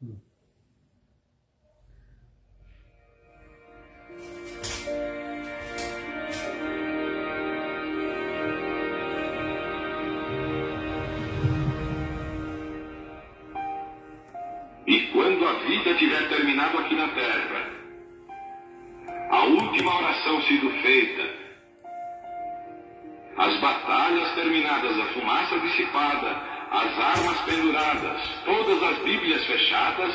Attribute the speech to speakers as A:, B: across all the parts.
A: E quando a vida tiver terminado aqui na terra, a última oração sido feita, as batalhas terminadas, a fumaça dissipada, as armas penduradas, todas as Bíblias fechadas,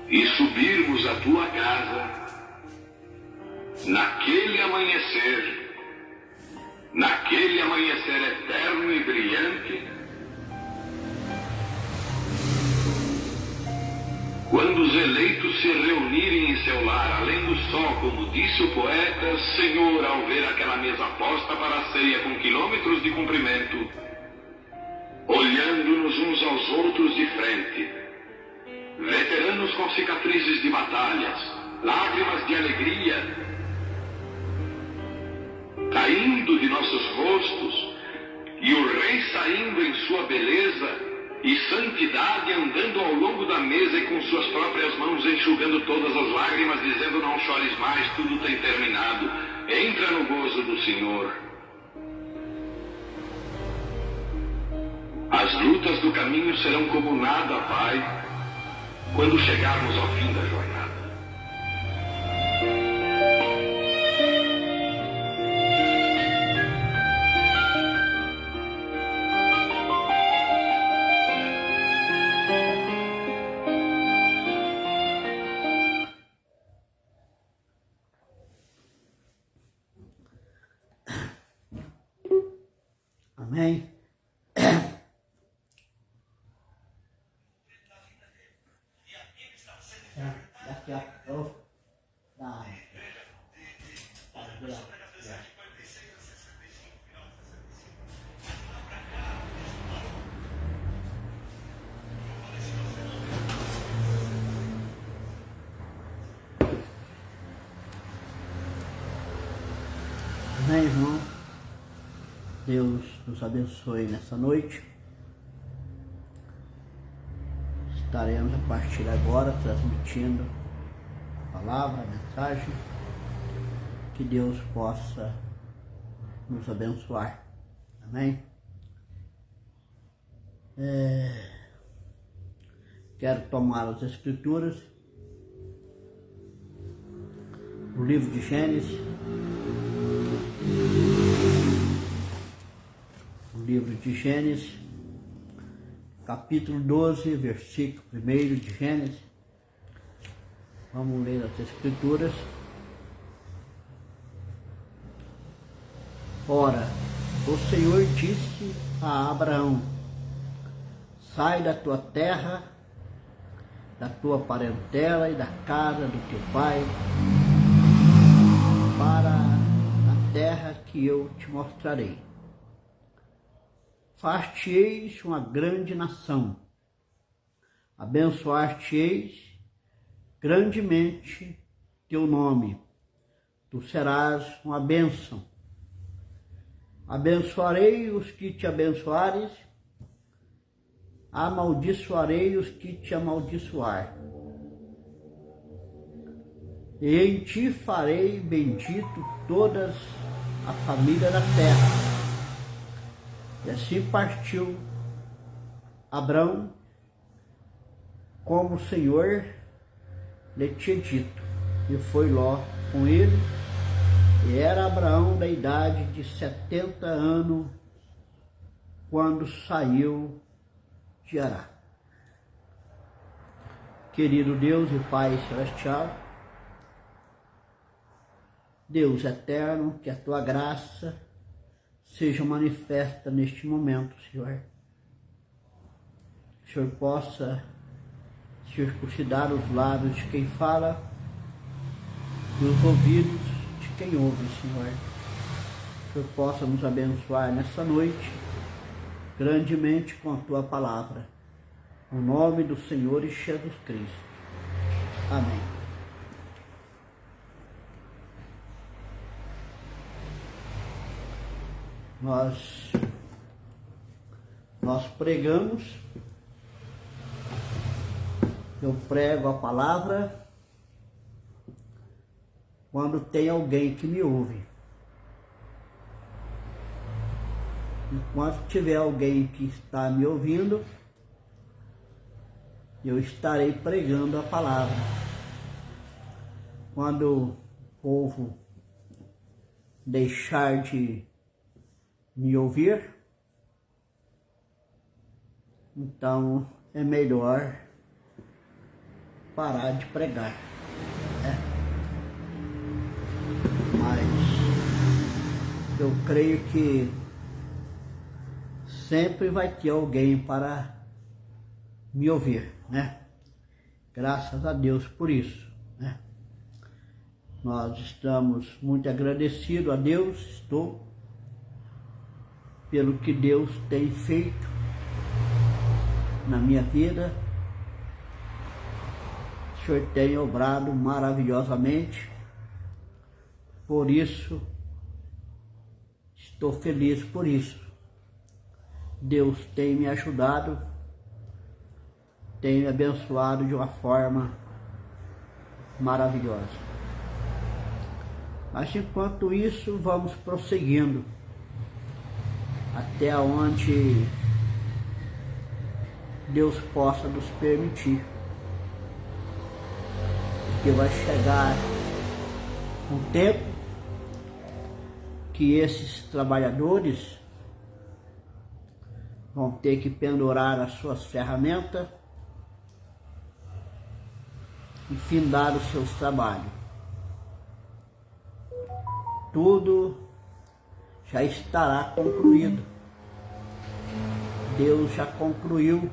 A: e subirmos à tua casa, naquele amanhecer eterno e brilhante, quando os eleitos se reunirem em seu lar, além do sol, como disse o poeta, Senhor, ao ver aquela mesa posta para a ceia com quilômetros de comprimento, olhando-nos uns aos outros de frente, veteranos com cicatrizes de batalhas, lágrimas de alegria, caindo de nossos rostos, e o Rei saindo em sua beleza e santidade, andando ao longo da mesa e com suas próprias mãos enxugando todas as lágrimas, dizendo: não chores mais, tudo tem terminado, entra no gozo do Senhor. As lutas do caminho serão como nada, Pai, quando chegarmos ao fim da jornada.
B: Amém? Daqui a pouco. Amém, irmão? Deus nos abençoe nessa noite. Estaremos a partir de agora transmitindo a palavra, a mensagem. Que Deus possa nos abençoar. Amém? Quero tomar as Escrituras, o livro de Gênesis, capítulo 12, versículo 1 de Gênesis. Vamos ler as Escrituras. Ora, o Senhor disse a Abraão: sai da tua terra, da tua parentela e da casa do teu pai, para a terra que eu te mostrarei. Far-te-eis uma grande nação, abençoar-te-eis grandemente teu nome, tu serás uma bênção. Abençoarei os que te abençoares, amaldiçoarei os que te amaldiçoar. E em ti farei bendito todas a família da terra. E assim partiu Abrão, como o Senhor lhe tinha dito, e foi Ló com ele, e era Abraão da idade de 70 anos, quando saiu de Arã. Querido Deus e Pai Celestial, Deus eterno, que a tua graça seja manifesta neste momento, Senhor. Que o Senhor possa circuncidar os lábios de quem fala e os ouvidos de quem ouve, Senhor. Que o Senhor possa nos abençoar nessa noite, grandemente com a tua palavra. No nome do Senhor Jesus Cristo. Amém. Nós pregamos Eu prego a palavra quando tem alguém que me ouve. Enquanto tiver alguém que está me ouvindo, eu estarei pregando a palavra. Quando o povo deixar de me ouvir, então é melhor parar de pregar. Mas eu creio que sempre vai ter alguém para me ouvir, né? Graças a Deus por isso, né? Nós estamos muito agradecidos a Deus, estou, pelo que Deus tem feito na minha vida. O Senhor tem obrado maravilhosamente, por isso estou feliz por isso. Deus tem me ajudado, tem me abençoado de uma forma maravilhosa. Mas enquanto isso, vamos prosseguindo até onde Deus possa nos permitir. Porque vai chegar um tempo que esses trabalhadores vão ter que pendurar as suas ferramentas e findar os seus trabalhos. Tudo já estará concluído. Deus já concluiu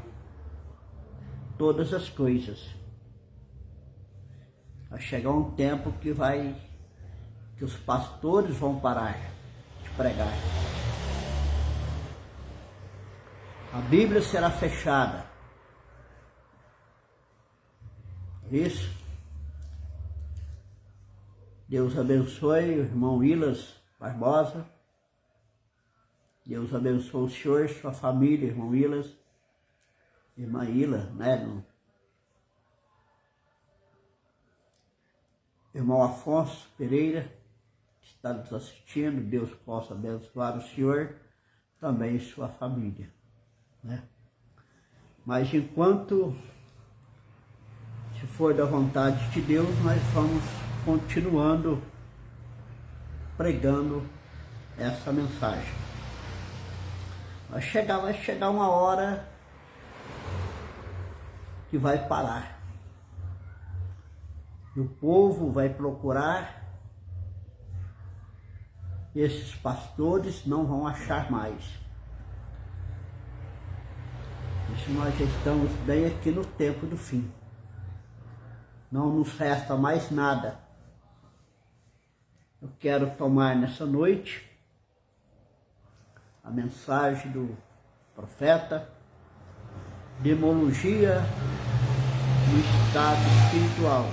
B: todas as coisas. Vai chegar um tempo que os pastores vão parar de pregar. A Bíblia será fechada. Isso. Deus abençoe o irmão Wilas Barbosa. Deus abençoe o senhor, sua família, irmão Wilas. Irmã Ila, né? Irmão Afonso Pereira, que está nos assistindo. Deus possa abençoar o senhor, também sua família, né? Mas enquanto, se for da vontade de Deus, nós vamos continuando pregando essa mensagem. Vai chegar uma hora que vai parar. E o povo vai procurar, e esses pastores não vão achar mais. Isso nós já estamos bem aqui no tempo do fim. Não nos resta mais nada. Eu quero tomar nessa noite a mensagem do profeta, demologia no estado espiritual,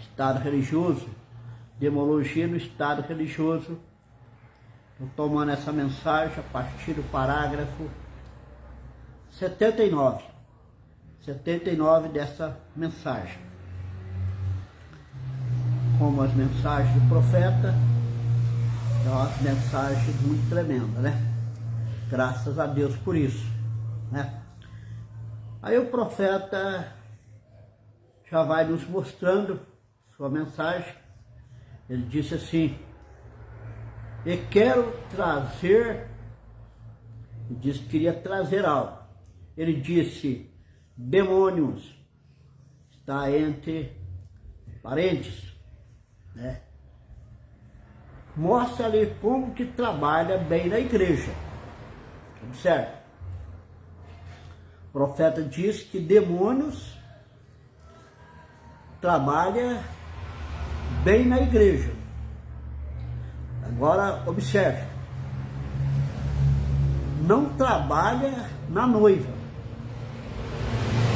B: estado religioso, demologia no estado religioso. Estou tomando essa mensagem a partir do parágrafo 79 dessa mensagem. Como as mensagens do profeta, é uma mensagem muito tremenda, né? Graças a Deus por isso, né? Aí o profeta já vai nos mostrando sua mensagem. Ele disse assim: e quero trazer, ele disse que queria trazer algo. Ele disse: demônios, está entre parentes, né? Mostra-lhe como que trabalha bem na igreja. Observe. O profeta diz que demônios trabalham bem na igreja. Agora, observe. Não trabalha na noiva.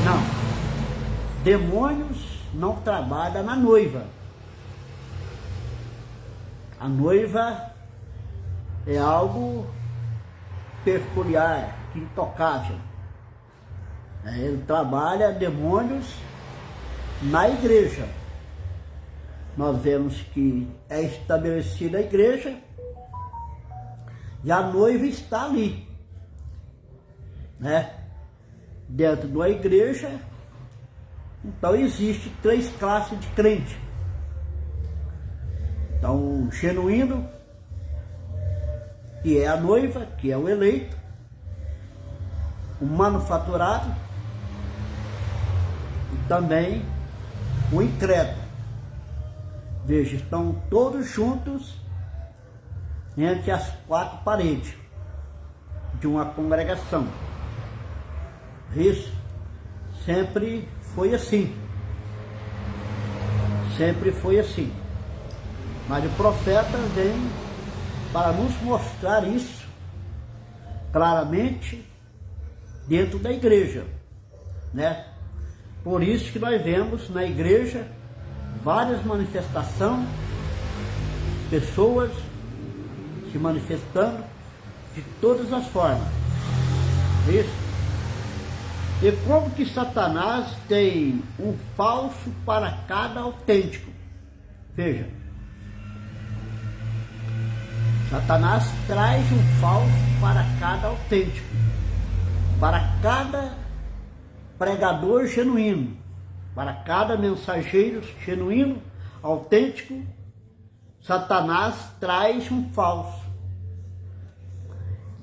B: Não. Demônios não trabalham na noiva. A noiva é algo peculiar, intocável. Ele trabalha demônios na igreja. Nós vemos que é estabelecida a igreja e a noiva está ali, né? Dentro da igreja. Então existe 3 classes de crente. Então o genuíno, que é a noiva, que é o eleito, o manufaturado e também o incrédulo. Veja, estão todos juntos entre as 4 paredes de uma congregação. Isso sempre foi assim. Sempre foi assim. Mas o profeta vem para nos mostrar isso claramente dentro da igreja, né? Por isso que nós vemos na igreja várias manifestações, pessoas se manifestando de todas as formas. Isso. E como que Satanás tem um falso para cada autêntico? Veja, Satanás traz um falso para cada autêntico, para cada pregador genuíno, para cada mensageiro genuíno, autêntico. Satanás traz um falso.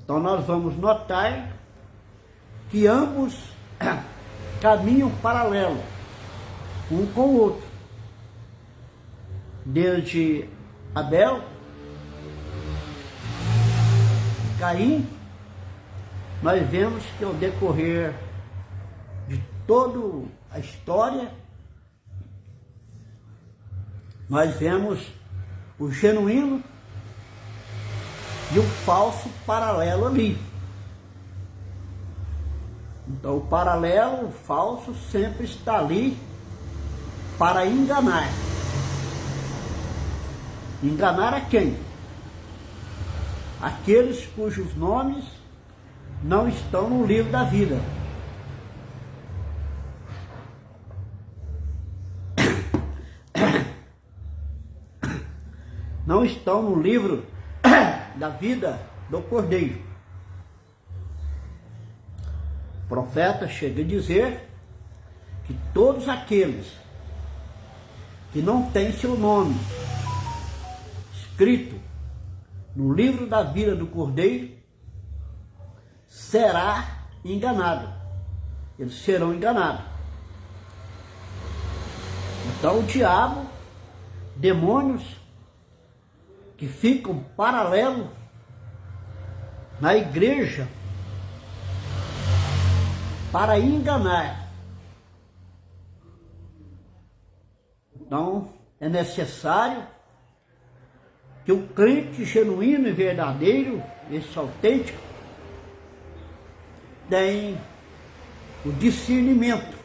B: Então nós vamos notar que ambos caminham paralelo, um com o outro. Desde Abel e Caim, nós vemos que ao decorrer de toda a história, nós vemos o genuíno e o falso paralelo ali. Então o paralelo, o falso, sempre está ali para enganar. Enganar a quem? Aqueles cujos nomes não estão no livro da vida. Não estão no livro da vida do Cordeiro. O profeta chega a dizer que todos aqueles que não têm seu nome escrito no livro da vida do Cordeiro será enganado. Eles serão enganados. Então o diabo, demônios que ficam paralelo na igreja para enganar. Então é necessário que o crente genuíno e verdadeiro, esse autêntico, tenha o discernimento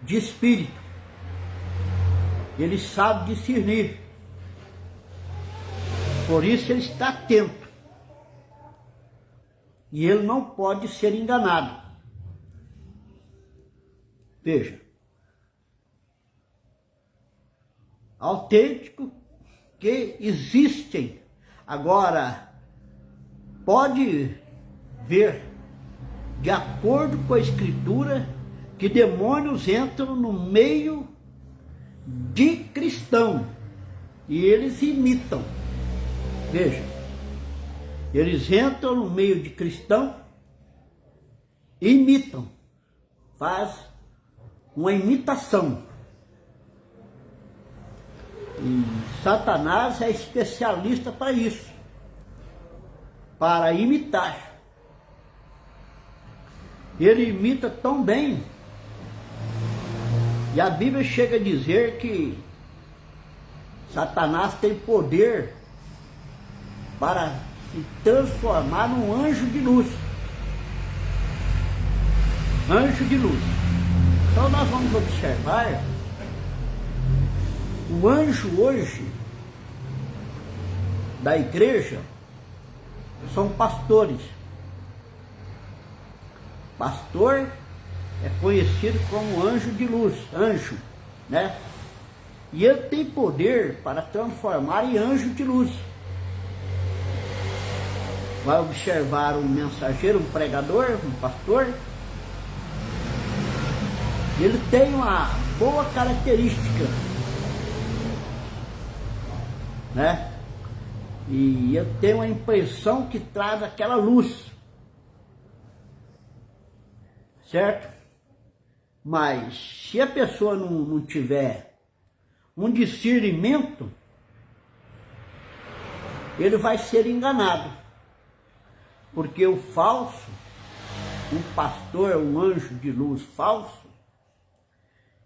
B: de espírito. Ele sabe discernir. Por isso ele está atento. E ele não pode ser enganado. Veja. Autêntico que existem. Agora, pode ver, de acordo com a Escritura, que demônios entram no meio de cristão e eles imitam. Veja, eles entram no meio de cristão e imitam, faz uma imitação. E Satanás é especialista para isso, para imitar. Ele imita tão bem, e a Bíblia chega a dizer que Satanás tem poder para se transformar num anjo de luz. Anjo de luz. Então nós vamos observar, o anjo hoje da igreja são pastores. pastor é conhecido como anjo de luz, anjo, né? E ele tem poder para transformar em anjo de luz. Vai observar um mensageiro, um pregador, um pastor. Ele tem uma boa característica, né? E ele tem uma impressão que traz aquela luz, certo? Mas se a pessoa não tiver um discernimento, ele vai ser enganado. Porque o falso, um pastor, um anjo de luz falso,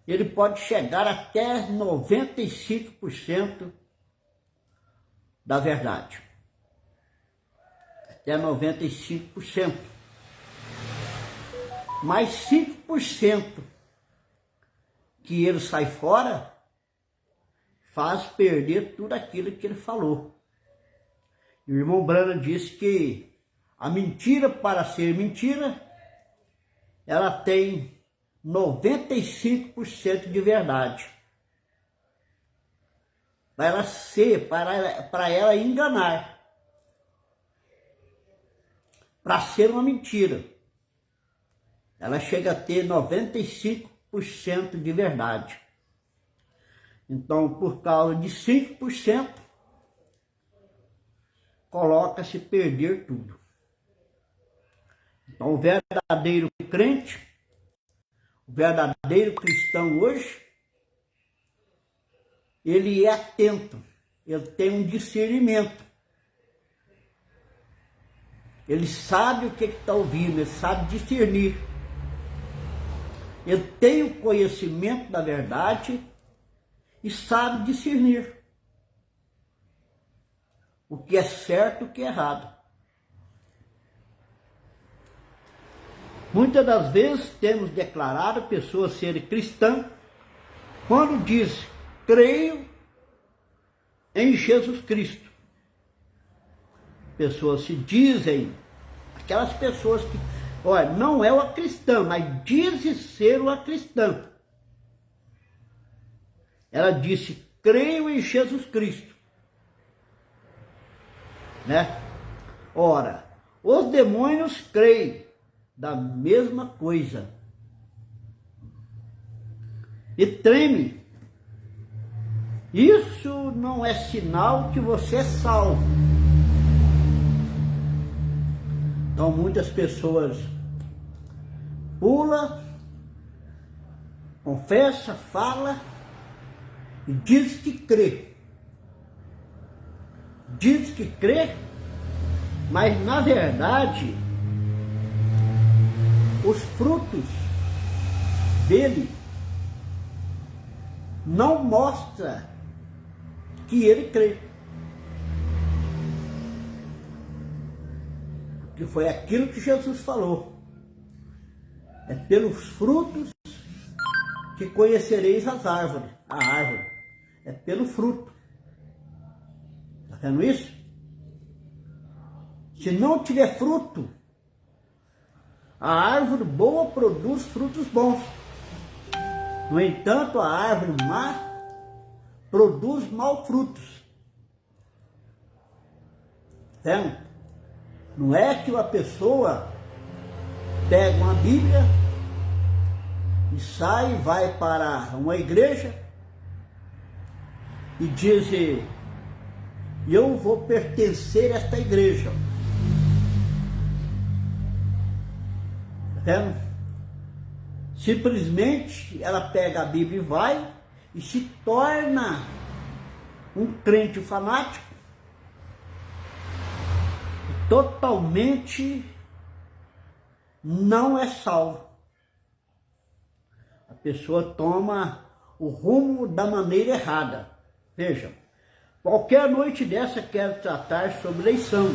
B: ele pode chegar até 95% da verdade. Até 95%. Mas 5% que ele sai fora, faz perder tudo aquilo que ele falou. E o irmão Branham disse que a mentira, para ser mentira, ela tem 95% de verdade. Para ela ser, para ela enganar. Para ser uma mentira. Ela chega a ter 95% de verdade. Então, por causa de 5%, coloca-se perder tudo. Então, o verdadeiro crente, o verdadeiro cristão hoje, ele é atento, ele tem um discernimento. Ele sabe o que está ouvindo, ele sabe discernir. Ele tem o conhecimento da verdade e sabe discernir o que é certo e o que é errado. Muitas das vezes temos declarado pessoas serem cristãs quando diz, creio em Jesus Cristo. Pessoas se dizem, aquelas pessoas que, olha, não é uma cristã, mas diz ser uma cristã. Ela disse, creio em Jesus Cristo. Né? Ora, os demônios creem da mesma coisa e treme. Isso não é sinal que você é salvo. Então muitas pessoas pula, confessa, fala e diz que crê. Diz que crê, mas na verdade os frutos dele não mostram que ele crê. Que foi aquilo que Jesus falou. É pelos frutos que conhecereis as árvores. A árvore. É pelo fruto. Está vendo isso? Se não tiver fruto, a árvore boa produz frutos bons. No entanto, a árvore má produz maus frutos. Então, não é que uma pessoa pega uma Bíblia e sai e vai para uma igreja e diz, eu vou pertencer a esta igreja. Simplesmente ela pega a Bíblia e vai e se torna um crente fanático, totalmente não é salvo. A pessoa toma o rumo da maneira errada. Veja, qualquer noite dessa quero tratar sobre eleição,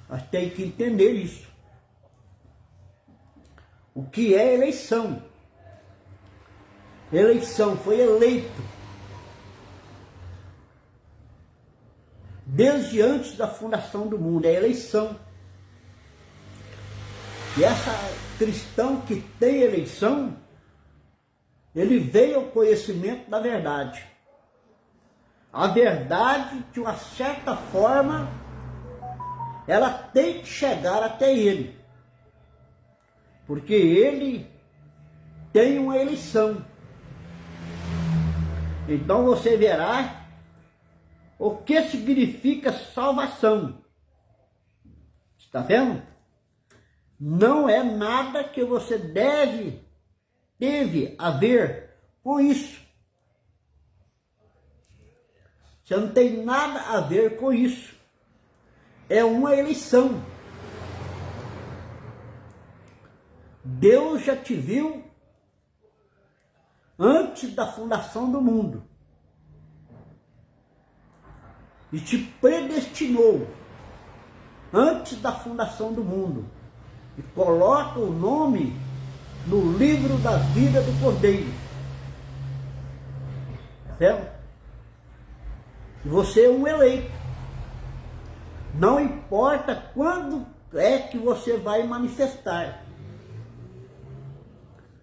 B: mas tem que entender isso. O que é eleição? Eleição foi eleito desde antes da fundação do mundo, é eleição. E essa cristão que tem eleição, ele veio ao conhecimento da verdade. A verdade, de uma certa forma, ela tem que chegar até ele. Porque ele tem uma eleição. Então você verá o que significa salvação. Está vendo? Não é nada que você deve a ver com isso. Você não tem nada a ver com isso. É uma eleição. Deus já te viu antes da fundação do mundo e te predestinou antes da fundação do mundo e coloca o nome no livro da vida do Cordeiro. Certo? Você é um eleito. Não importa quando é que você vai manifestar,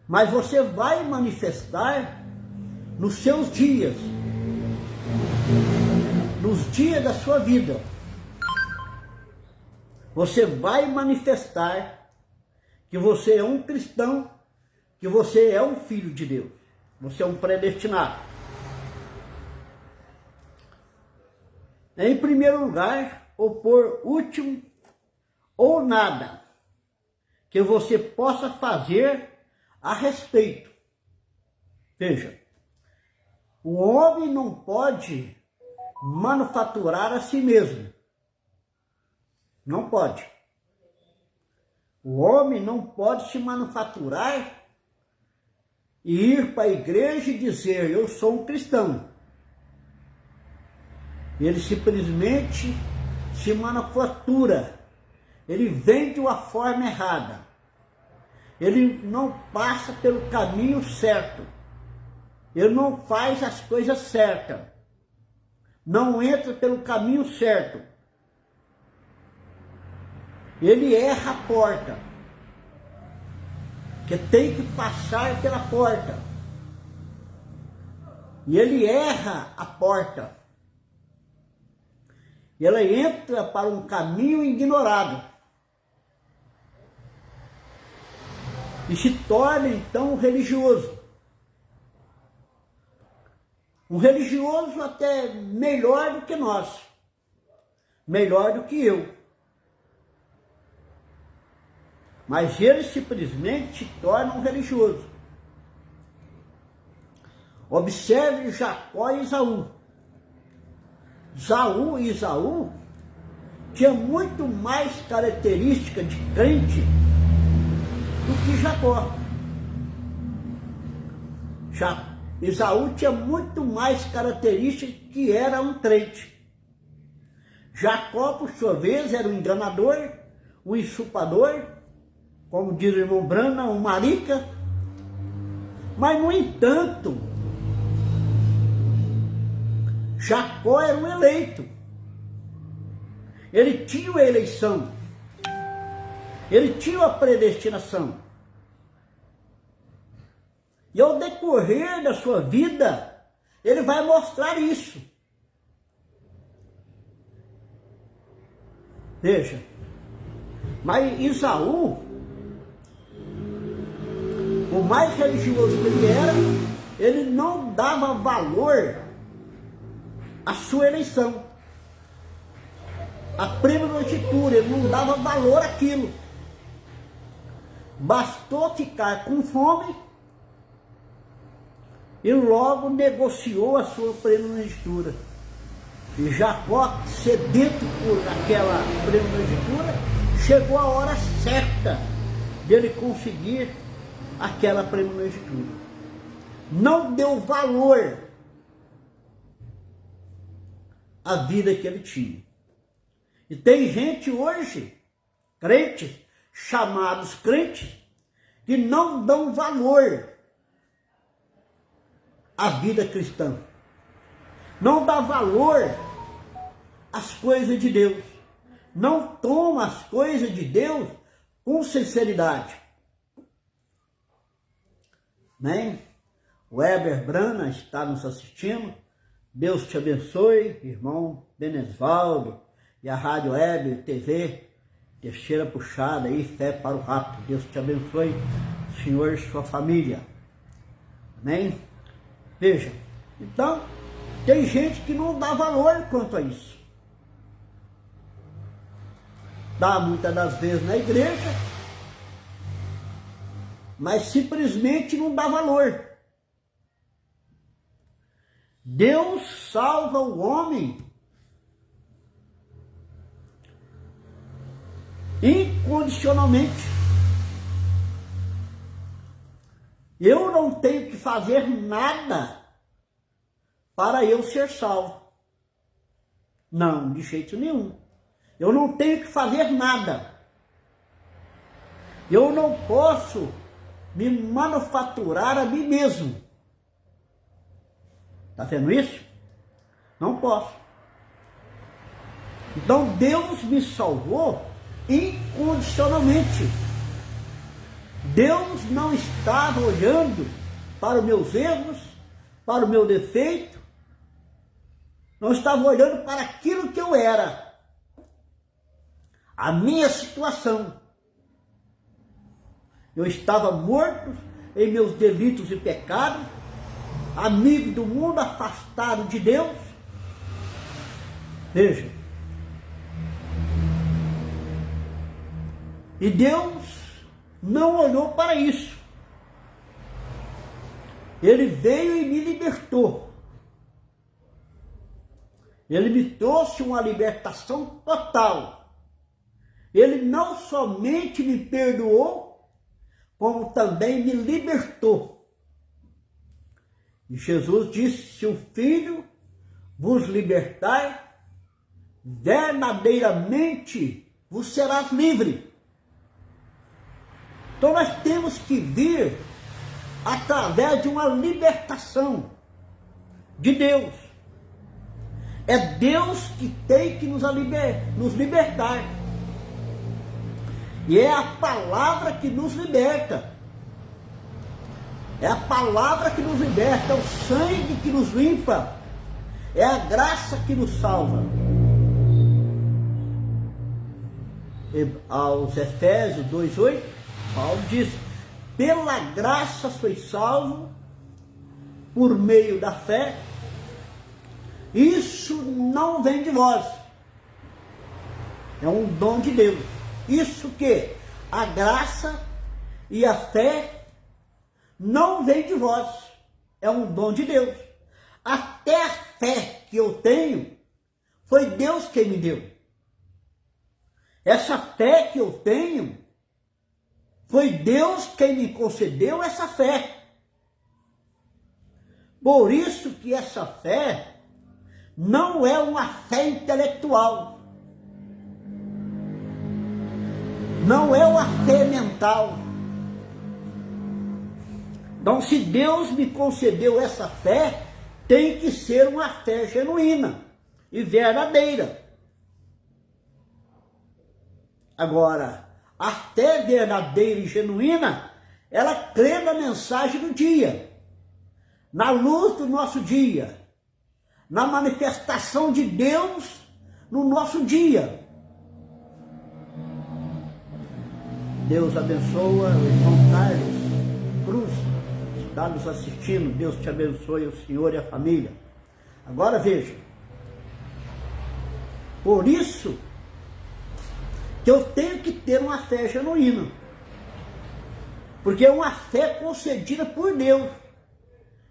B: mas você vai manifestar nos seus dias, nos dias da sua vida. Você vai manifestar que você é um cristão, que você é um filho de Deus, você é um predestinado. Em primeiro lugar, ou por último, ou nada que você possa fazer a respeito. Veja, o homem não pode manufaturar a si mesmo. Não pode. O homem não pode se manufaturar e ir para a igreja e dizer, eu sou um cristão. Ele simplesmente se manufatura. Ele vem de uma forma errada. Ele não passa pelo caminho certo. Ele não faz as coisas certas. Não entra pelo caminho certo. Ele erra a porta. Que tem que passar pela porta. E ele erra a porta. E ela entra para um caminho ignorado. E se torna então um religioso. Um religioso até melhor do que nós. Melhor do que eu. Mas ele simplesmente se torna um religioso. Observe Jacó e Esaú. Esaú tinha muito mais característica de crente do que Jacó. Esaú tinha muito mais característica que era um crente. Jacó, por sua vez, era um enganador, um insulpador, como diz o irmão Brana, um marica. Mas, no entanto, Jacó era um eleito. Ele tinha a eleição. Ele tinha a predestinação. E ao decorrer da sua vida, ele vai mostrar isso. Veja, mas Esaú, o mais religioso que ele era, ele não dava valor à sua eleição, a primogenitura, ele não dava valor àquilo. Bastou ficar com fome e logo negociou a sua primogenitura. E Jacó, sedento por aquela primogenitura, chegou a hora certa dele conseguir aquela primogenitura. Não deu valor à vida que ele tinha. E tem gente hoje, crentes, chamados crentes, que não dão valor à vida cristã. Não dá valor às coisas de Deus. Não toma as coisas de Deus com sinceridade. Amém? O Weber Brana está nos assistindo. Deus te abençoe, irmão Benesvaldo, e a Rádio Web TV, Terceira Puxada aí, Fé para o Rápido. Deus te abençoe, Senhor e sua família. Amém? Veja, então, tem gente que não dá valor quanto a isso. Dá muitas das vezes na igreja, mas simplesmente não dá valor. Deus salva o homem incondicionalmente. Eu não tenho que fazer nada para eu ser salvo. Não, de jeito nenhum. Eu não tenho que fazer nada. Eu não posso me manufaturar a mim mesmo. Está vendo isso? Não posso. Então Deus me salvou incondicionalmente. Deus não estava olhando para os meus erros, para o meu defeito. Não estava olhando para aquilo que eu era. A minha situação. Eu estava morto em meus delitos e pecados, amigo do mundo, afastado de Deus. Veja. E Deus não olhou para isso. Ele veio e me libertou. Ele me trouxe uma libertação total. Ele não somente me perdoou, como também me libertou. E Jesus disse: se o Filho vos libertar, verdadeiramente vos serás livre. Então nós temos que vir através de uma libertação de Deus. É Deus que tem que nos libertar. E é a palavra que nos liberta. É a palavra que nos liberta, é o sangue que nos limpa, é a graça que nos salva. E aos Efésios 2:8, Paulo diz: pela graça sois salvos, por meio da fé. Isso não vem de vós, é um dom de Deus. Isso que a graça e a fé não vem de vós, é um dom de Deus. Até a fé que eu tenho, foi Deus quem me deu. Essa fé que eu tenho, foi Deus quem me concedeu essa fé. Por isso que essa fé não é uma fé intelectual, não é uma fé mental. Então, se Deus me concedeu essa fé, tem que ser uma fé genuína e verdadeira. Agora, a fé verdadeira e genuína, ela crê na mensagem do dia, na luz do nosso dia, na manifestação de Deus no nosso dia. Deus abençoa o irmão Carlos Cruz, que está nos assistindo. Deus te abençoe, o Senhor e a família. Agora veja, por isso que eu tenho que ter uma fé genuína, porque é uma fé concedida por Deus.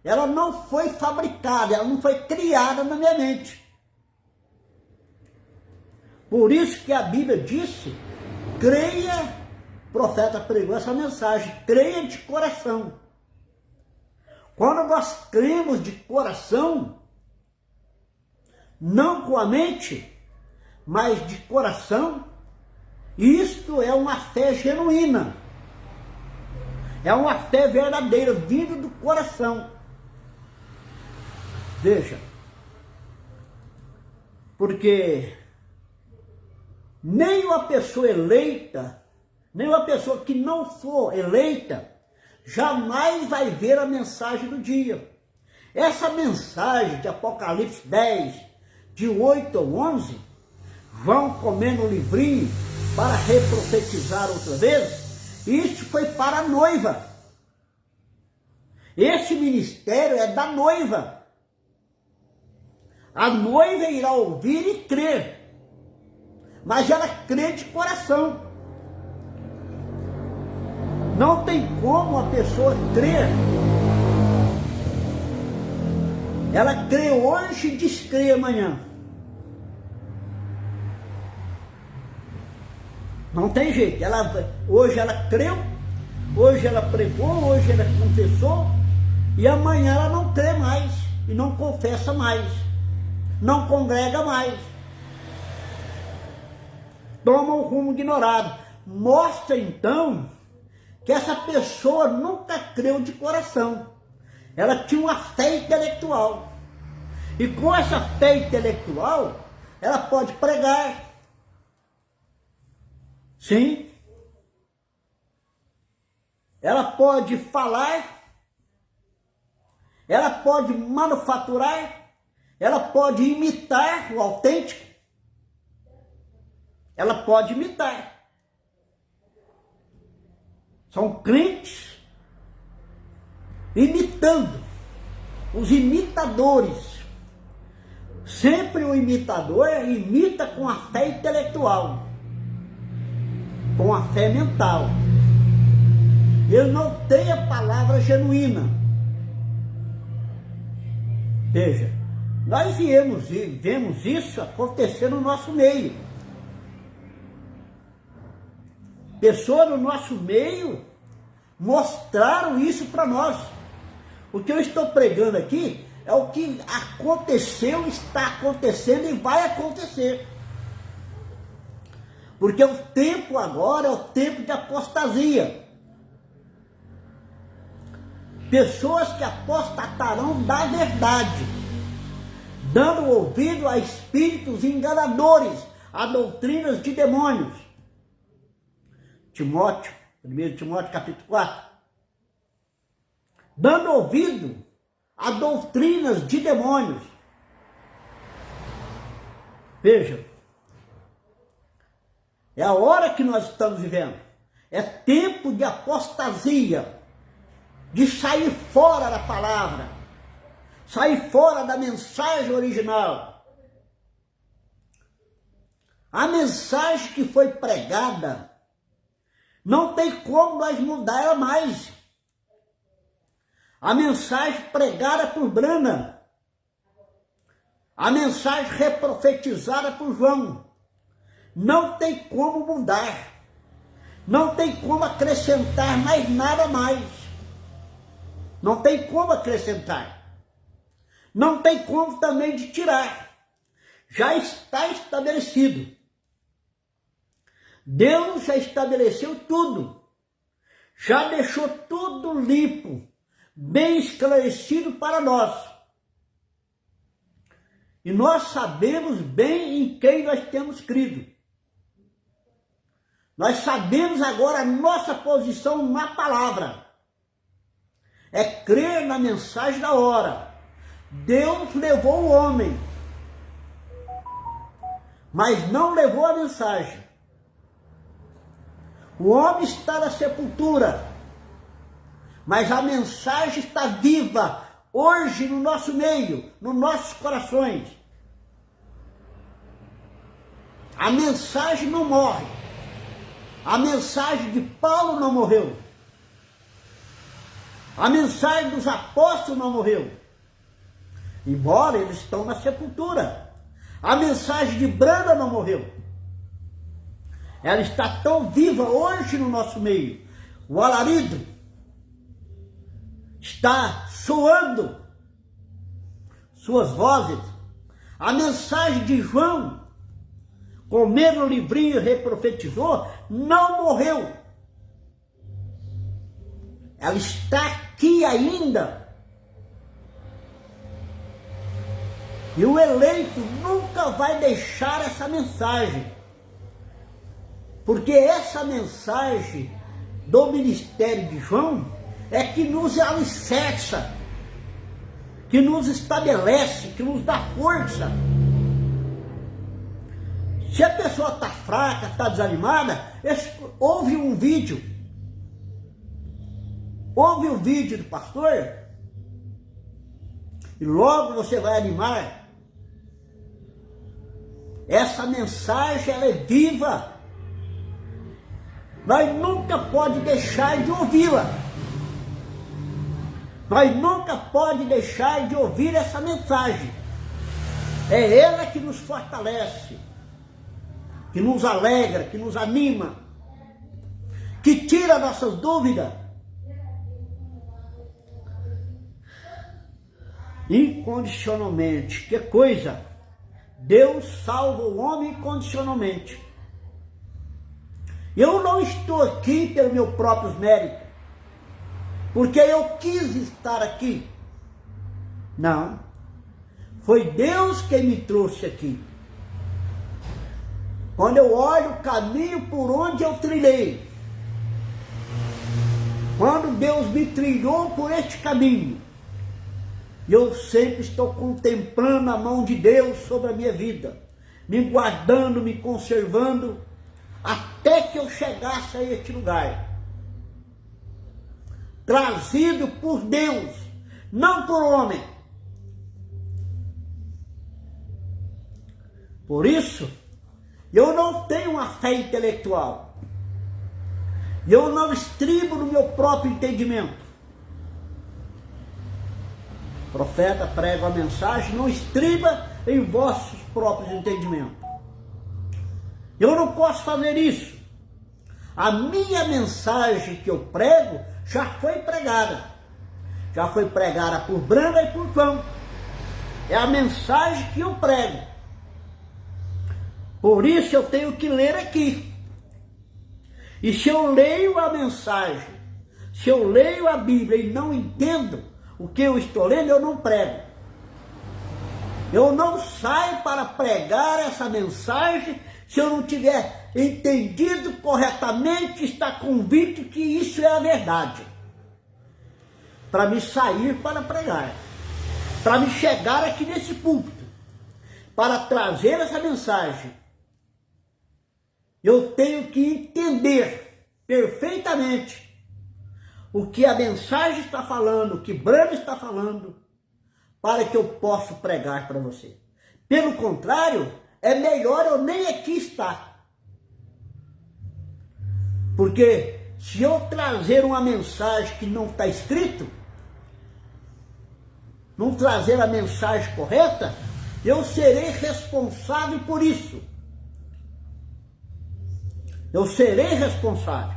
B: Ela não foi fabricada, ela não foi criada na minha mente. Por isso que a Bíblia disse: creia, o profeta pregou essa mensagem, creia de coração. Quando nós cremos de coração, não com a mente, mas de coração, isto é uma fé genuína. É uma fé verdadeira, vinda do coração. Veja, porque nem uma pessoa eleita nenhuma pessoa que não for eleita, jamais vai ver a mensagem do dia. Essa mensagem de Apocalipse 10, de 8 ao 11, vão comendo o livrinho para reprofetizar outra vez, isso foi para a noiva. Esse ministério é da noiva. A noiva irá ouvir e crer, mas ela crê de coração. Não tem como a pessoa crer. Ela crê hoje e descrê amanhã. Não tem jeito. Hoje ela creu, hoje ela pregou, hoje ela confessou, e amanhã ela não crê mais, e não confessa mais, não congrega mais. Toma um rumo ignorado. Mostra então que essa pessoa nunca creu de coração. Ela tinha uma fé intelectual. E com essa fé intelectual, ela pode pregar. Sim. Ela pode falar. Ela pode manufaturar. Ela pode imitar o autêntico. Ela pode imitar. São crentes imitando, os imitadores. Sempre o imitador imita com a fé intelectual, com a fé mental. Ele não tem a palavra genuína. Veja, nós vemos isso acontecer no nosso meio. Pessoas no nosso meio mostraram isso para nós. O que eu estou pregando aqui é o que aconteceu, está acontecendo e vai acontecer. Porque o tempo agora é o tempo de apostasia. Pessoas que apostatarão da verdade, dando ouvido a espíritos enganadores, a doutrinas de demônios. 1 Timóteo capítulo 4. Dando ouvido a doutrinas de demônios. Veja, é a hora que nós estamos vivendo. É tempo de apostasia, de sair fora da palavra, sair fora da mensagem original. A mensagem que foi pregada, não tem como nós mudar ela mais. A mensagem pregada por Branham, a mensagem reprofetizada por João, não tem como mudar. Não tem como acrescentar mais nada mais. Não tem como acrescentar. Não tem como também de tirar. Já está estabelecido. Deus já estabeleceu tudo. Já deixou tudo limpo, bem esclarecido para nós. E nós sabemos bem em quem nós temos crido. Nós sabemos agora a nossa posição na palavra. É crer na mensagem da hora. Deus levou o homem, mas não levou a mensagem. O homem está na sepultura, mas a mensagem está viva hoje no nosso meio, nos nossos corações. A mensagem não morre. A mensagem de Paulo não morreu. A mensagem dos apóstolos não morreu. Embora eles estão na sepultura. A mensagem de Branham não morreu. Ela está tão viva hoje no nosso meio. O alarido está soando suas vozes. A mensagem de João, comendo o livrinho e reprofetizou, não morreu. Ela está aqui ainda. E o eleito nunca vai deixar essa mensagem. Porque essa mensagem do ministério de João é que nos alicerça, que nos estabelece, que nos dá força. Se a pessoa está fraca, está desanimada, ouve um vídeo do pastor e logo você vai animar. Essa mensagem, ela é viva. Nós nunca pode deixar de ouvi-la. Nós nunca pode deixar de ouvir essa mensagem. É ela que nos fortalece, que nos alegra, que nos anima, que tira nossas dúvidas. Incondicionalmente. Que coisa! Deus salva o homem incondicionalmente. Eu não estou aqui pelo meu próprio mérito, porque eu quis estar aqui. Não. Foi Deus quem me trouxe aqui. Quando eu olho o caminho por onde eu trilhei, quando Deus me trilhou por este caminho, eu sempre estou contemplando a mão de Deus sobre a minha vida, me guardando, me conservando, até que eu chegasse a este lugar. Trazido por Deus, não por homem. Por isso, eu não tenho uma fé intelectual. Eu não estribo no meu próprio entendimento. O profeta prega a mensagem, não estriba em vossos próprios entendimentos. Eu não posso fazer isso. A minha mensagem que eu prego já foi pregada. Já foi pregada por Branda e por João. É a mensagem que eu prego. Por isso eu tenho que ler aqui. E se eu leio a mensagem, se eu leio a Bíblia e não entendo o que eu estou lendo, eu não prego. Eu não saio para pregar essa mensagem se eu não tiver entendido corretamente, estar convicto que isso é a verdade. Para me sair para pregar, para me chegar aqui nesse púlpito, para trazer essa mensagem, eu tenho que entender perfeitamente o que a mensagem está falando, o que Branda está falando, para que eu possa pregar para você. Pelo contrário, é melhor eu nem aqui estar. Porque se eu trazer uma mensagem que não está escrito, não trazer a mensagem correta, eu serei responsável por isso. Eu serei responsável.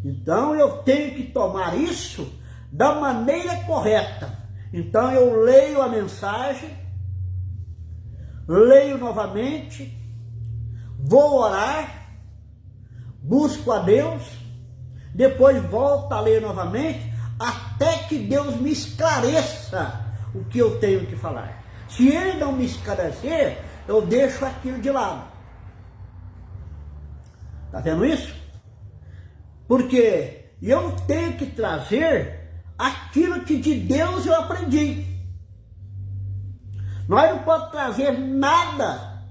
B: Então eu tenho que tomar isso da maneira correta. Então eu leio a mensagem, leio novamente, vou orar, busco a Deus, depois volto a ler novamente, até que Deus me esclareça o que eu tenho que falar. Se Ele não me esclarecer, eu deixo aquilo de lado. Está vendo isso? Porque eu tenho que trazer aquilo que de Deus eu aprendi. Nós não podemos trazer nada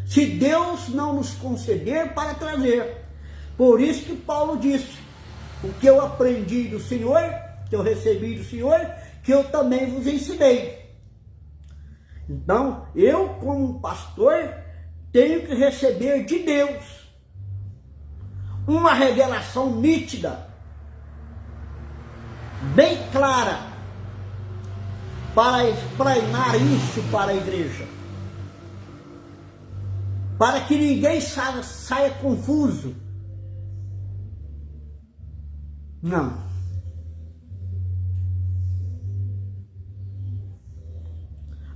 B: se Deus não nos conceder para trazer. Por isso que Paulo disse, o que eu aprendi do Senhor, que eu recebi do Senhor, que eu também vos ensinei. Então, eu como pastor, tenho que receber de Deus uma revelação nítida, bem clara, para explanar isso para a igreja, para que ninguém saia confuso. Não.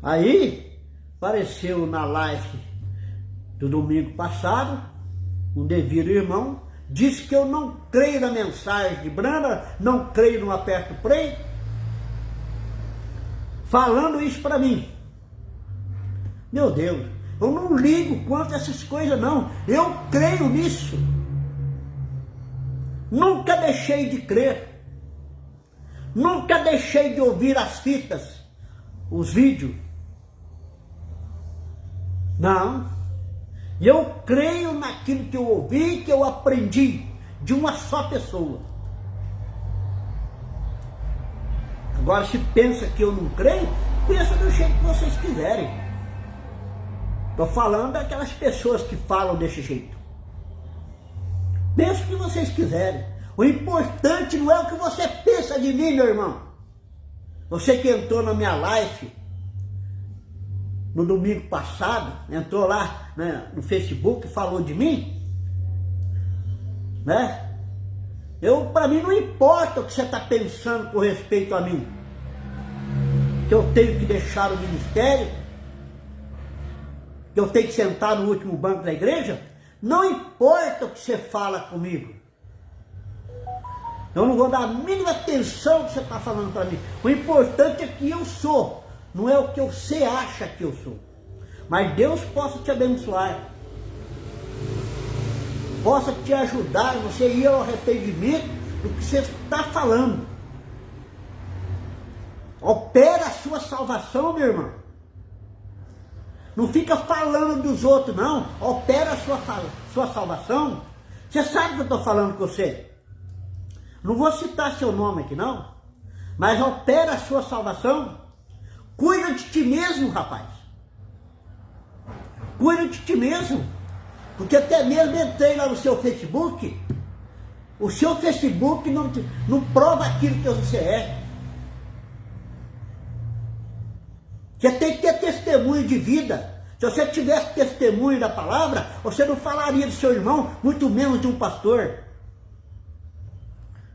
B: Aí, apareceu na live do domingo passado, um devido irmão, disse que eu não creio na mensagem de Branda, não creio no aperto play, falando isso para mim. Meu Deus, Eu não ligo quanto a essas coisas, não. Eu creio nisso. Nunca deixei de crer. Nunca deixei de ouvir as fitas, os vídeos. Não. Eu creio naquilo que eu ouvi, que eu aprendi de uma só pessoa. Agora, se pensa que eu não creio, pensa do jeito que vocês quiserem. Estou falando daquelas pessoas que falam desse jeito. Pensa o que vocês quiserem. O importante não é o que você pensa de mim, meu irmão. Você que entrou na minha live no domingo passado, entrou lá, né, no Facebook e falou de mim, né? Para mim não importa o que você está pensando com respeito a mim. Que eu tenho que deixar o ministério, que eu tenho que sentar no último banco da igreja. Não importa o que você fala comigo. Eu não vou dar a mínima atenção ao que você está falando para mim. O importante é que eu sou, não é o que você acha que eu sou. Mas Deus possa te abençoar, possa te ajudar, você ir ao arrependimento do que você está falando. Opera a sua salvação, meu irmão. Não fica falando dos outros, não. Opera a sua salvação. Você sabe que eu estou falando com você. Não vou citar seu nome aqui, não. Mas opera a sua salvação. Cuida de ti mesmo, rapaz. Cuida de ti mesmo. Porque até mesmo entrei lá no seu Facebook. O seu Facebook não prova aquilo que você é. Você tem que ter testemunho de vida. Se você tivesse testemunho da palavra, você não falaria do seu irmão, muito menos de um pastor.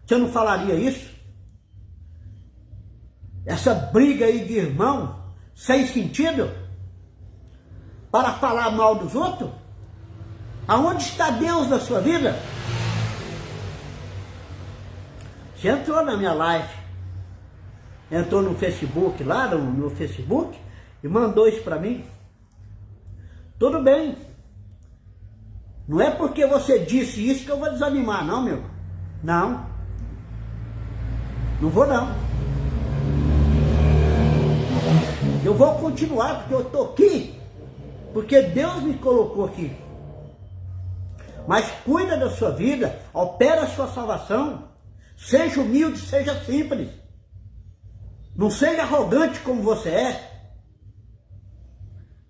B: Você não falaria isso? Essa briga aí de irmão, sem sentido, para falar mal dos outros? Aonde está Deus na sua vida? Você entrou na minha live, entrou no Facebook, lá no Facebook, e mandou isso para mim. Tudo bem. Não é porque você disse isso que eu vou desanimar, não, meu irmão. Não. Não vou, não. Eu vou continuar, porque eu estou aqui, porque Deus me colocou aqui. Mas cuida da sua vida, opera a sua salvação, seja humilde, seja simples. Não seja arrogante como você é.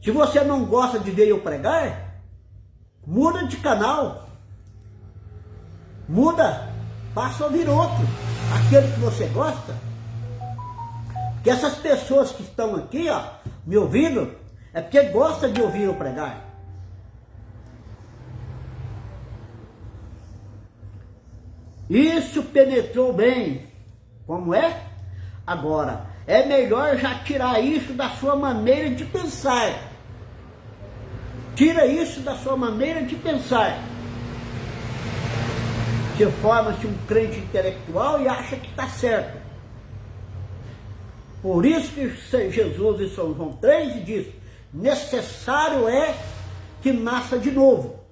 B: Se você não gosta de ver eu pregar, muda de canal. Muda, passa a ouvir outro, aquele que você gosta. Porque essas pessoas que estão aqui, ó, me ouvindo, é porque gostam de ouvir eu pregar. Isso penetrou bem. Como é? Agora, é melhor já tirar isso da sua maneira de pensar. Tira isso da sua maneira de pensar. Você forma-se um crente intelectual e acha que está certo. Por isso que Jesus em São João 3 diz, necessário é que nasça de novo.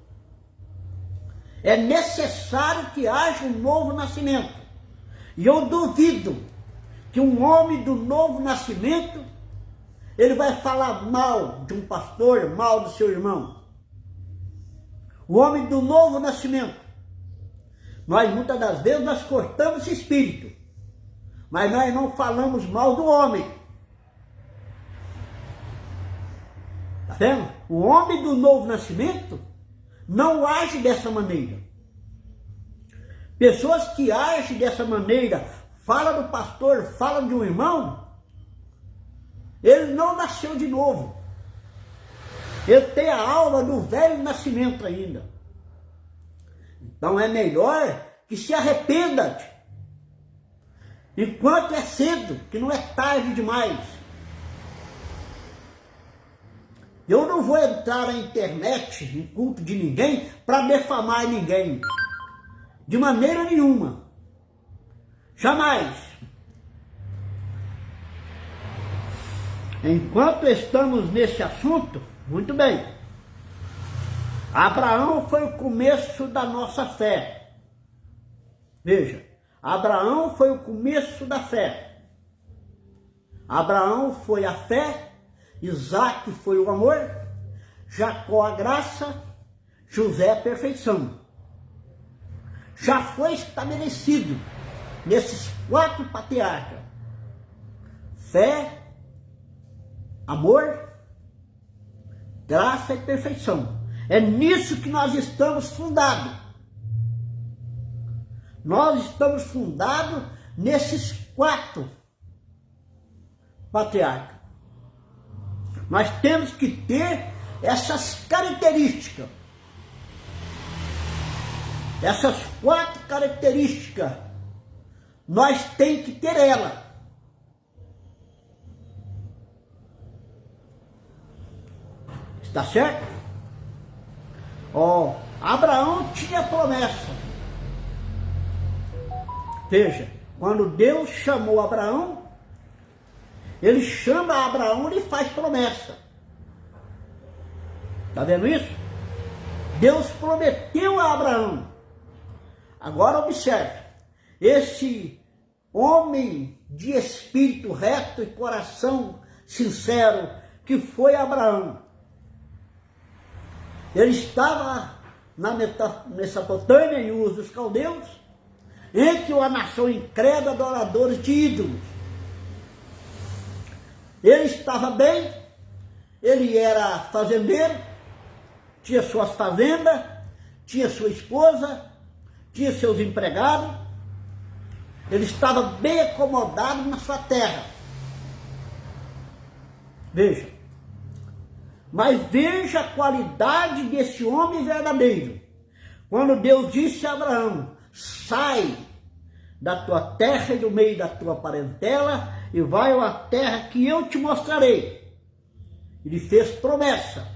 B: É necessário que haja um novo nascimento. E eu duvido que um homem do novo nascimento, ele vai falar mal de um pastor, mal do seu irmão. O homem do novo nascimento, nós muitas das vezes nós cortamos esse espírito, mas nós não falamos mal do homem. Tá vendo? O homem do novo nascimento não age dessa maneira. Pessoas que agem dessa maneira, fala do pastor, fala de um irmão, ele não nasceu de novo. Ele tem a alma do velho nascimento ainda. Então é melhor que se arrependa, enquanto é cedo, que não é tarde demais. Eu não vou entrar na internet, em culto de ninguém, para defamar ninguém. De maneira nenhuma. Jamais. Enquanto estamos nesse assunto, Muito bem. Abraão foi o começo da nossa fé. Veja, Abraão foi o começo da fé. Abraão foi a fé, Isaac foi o amor, Jacó a graça, José a perfeição. Já foi estabelecido nesses 4 patriarcas: fé, amor, graça e perfeição. É nisso que nós estamos fundados. Nós estamos fundados nesses 4 patriarcas. Nós temos que ter essas características. Essas 4 características, nós temos que ter ela. Está certo? Ó, Abraão tinha promessa. Veja, quando Deus chamou Abraão, ele chama Abraão e faz promessa. Está vendo isso? Deus prometeu a Abraão. Agora observe, esse homem de espírito reto e coração sincero que foi Abraão, ele estava na Mesopotâmia, em Ur dos Caldeus, entre uma nação incrédula, adoradores de ídolos. Ele estava bem, ele era fazendeiro, tinha suas fazendas, tinha sua esposa, tinha seus empregados, ele estava bem acomodado na sua terra. Veja, mas veja a qualidade desse homem verdadeiro. Quando Deus disse a Abraão: sai da tua terra e do meio da tua parentela e vai à terra que eu te mostrarei. Ele fez promessa.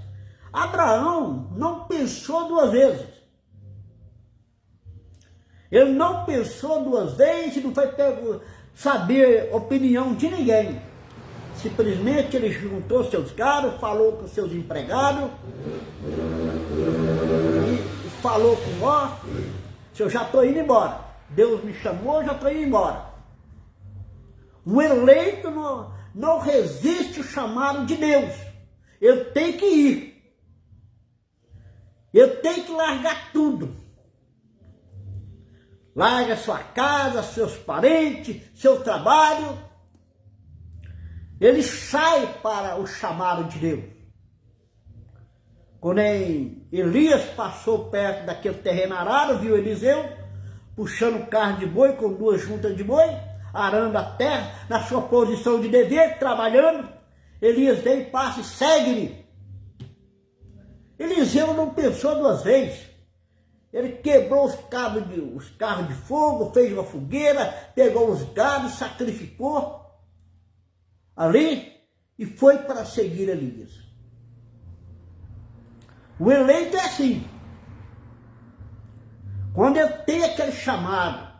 B: Abraão não pensou 2 vezes. Ele não pensou 2 vezes, não foi saber opinião de ninguém. Simplesmente ele juntou seus caras, falou com seus empregados e falou com ó, eu já estou indo embora. Deus me chamou, já estou indo embora. Um eleito não resiste o chamado de Deus. Ele tem que ir. Ele tem que largar tudo. Larga sua casa, seus parentes, seu trabalho. Ele sai para o chamado de Deus. Quando Elias passou perto daquele terreno arado, viu Eliseu puxando carro de boi com 2 juntas de boi, arando a terra, na sua posição de dever, trabalhando. Elias veio, passa e segue-me. Eliseu não pensou 2 vezes. Ele quebrou os carros de fogo, fez uma fogueira, pegou os gados, sacrificou ali e foi para seguir Elias. O eleito é assim. Quando ele tem aquele chamado,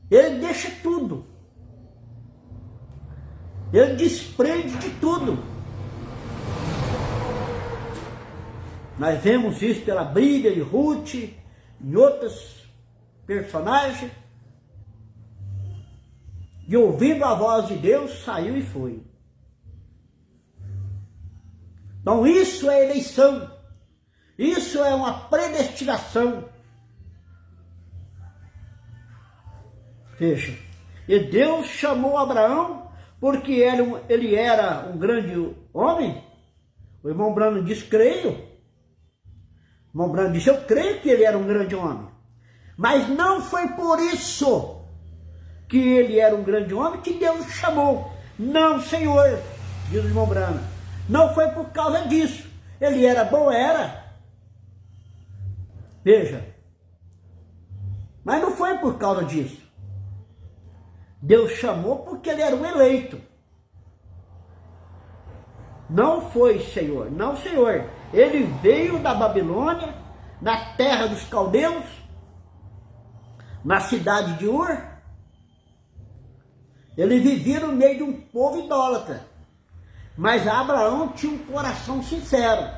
B: ele deixa tudo. Ele desprende de tudo. Nós vemos isso pela Bíblia, em Ruth, em outros personagens. E ouvindo a voz de Deus, saiu e foi. Então isso é eleição. Isso é uma predestinação. Veja, e Deus chamou Abraão porque ele era um grande homem. O irmão Brano disse, creio. O irmão Brano disse, eu creio que ele era um grande homem. Mas não foi por isso que ele era um grande homem que Deus o chamou. Não, Senhor, diz o irmão Brano. Não foi por causa disso. Ele era bom, era. Veja. Mas não foi por causa disso. Deus chamou porque ele era um eleito. Não foi, Senhor. Não, Senhor. Ele veio da Babilônia, na terra dos caldeus, na cidade de Ur. Ele vivia no meio de um povo idólatra. Mas Abraão tinha um coração sincero.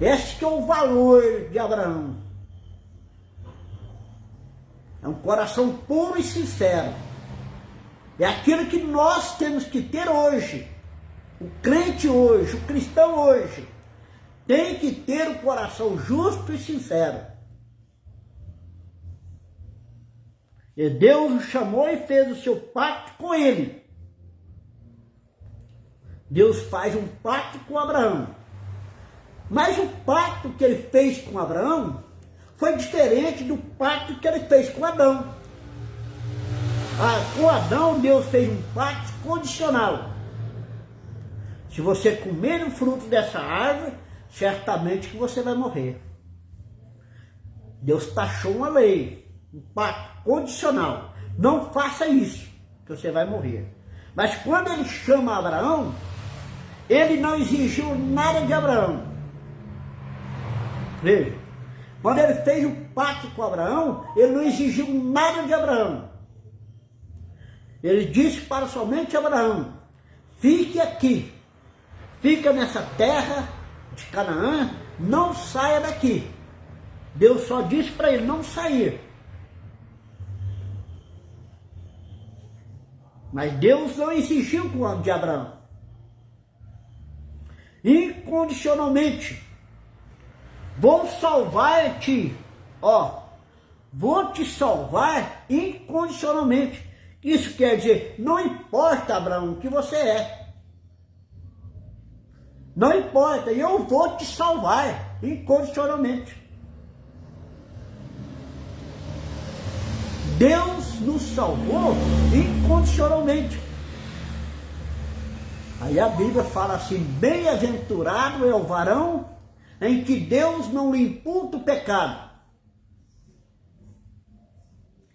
B: Esse que é o valor de Abraão. É um coração puro e sincero. É aquilo que nós temos que ter hoje. O crente hoje, o cristão hoje, tem que ter um coração justo e sincero. E Deus o chamou e fez o seu pacto com ele. Deus faz um pacto com Abraão. Mas o pacto que ele fez com Abraão foi diferente do pacto que ele fez com Adão. Com Adão, Deus fez um pacto condicional. Se você comer o fruto dessa árvore, certamente que você vai morrer. Deus taxou uma lei, um pacto condicional. Não faça isso, que você vai morrer. Mas quando ele chama Abraão, ele não exigiu nada de Abraão. Veja, quando ele fez o pacto com Abraão, ele não exigiu nada de Abraão. Ele disse para somente Abraão: fique aqui, fica nessa terra de Canaã, não saia daqui. Deus só disse para ele não sair. Mas Deus não exigiu de Abraão. Incondicionalmente. Vou salvar-te, vou te salvar incondicionalmente. Isso quer dizer, não importa, Abraão, o que você é. Não importa, eu vou te salvar incondicionalmente. Deus nos salvou incondicionalmente. Aí a Bíblia fala assim: bem-aventurado é o varão em que Deus não lhe imputa o pecado.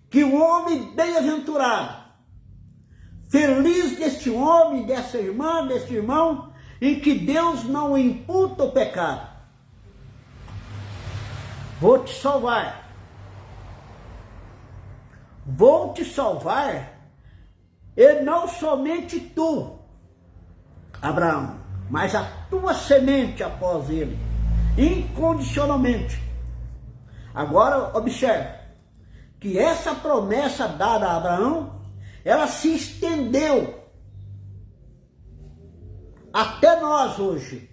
B: Que o homem bem-aventurado, feliz deste homem, dessa irmã, deste irmão, em que Deus não imputa o pecado. Vou te salvar. Vou te salvar, e não somente tu, Abraão, mas a tua semente após ele, incondicionalmente. Agora, observe, que essa promessa dada a Abraão, ela se estendeu até nós hoje.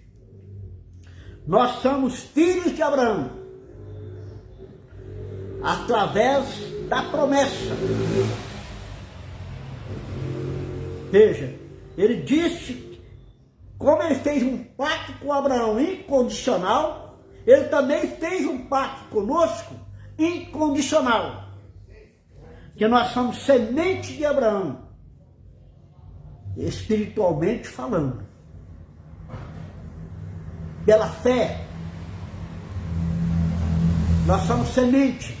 B: Nós somos filhos de Abraão, através da promessa. Veja, ele disse, como ele fez um pacto com Abraão incondicional, ele também fez um pacto conosco incondicional. Que nós somos semente de Abraão, espiritualmente falando. Pela fé, nós somos semente.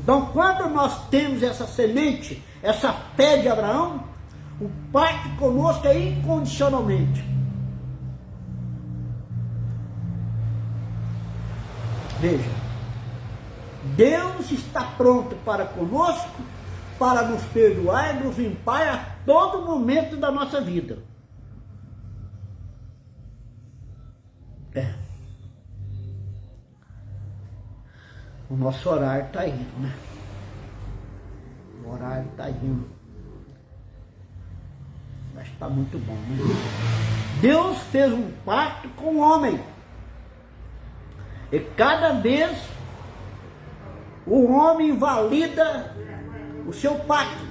B: Então, quando nós temos essa semente, essa fé de Abraão, o pacto conosco é incondicionalmente. Veja, Deus está pronto para conosco, para nos perdoar e nos limpar a todo momento da nossa vida. O nosso horário está indo, né? O horário está indo. Mas está muito bom, né? Deus fez um pacto com o homem. E cada vez o homem invalida o seu pacto.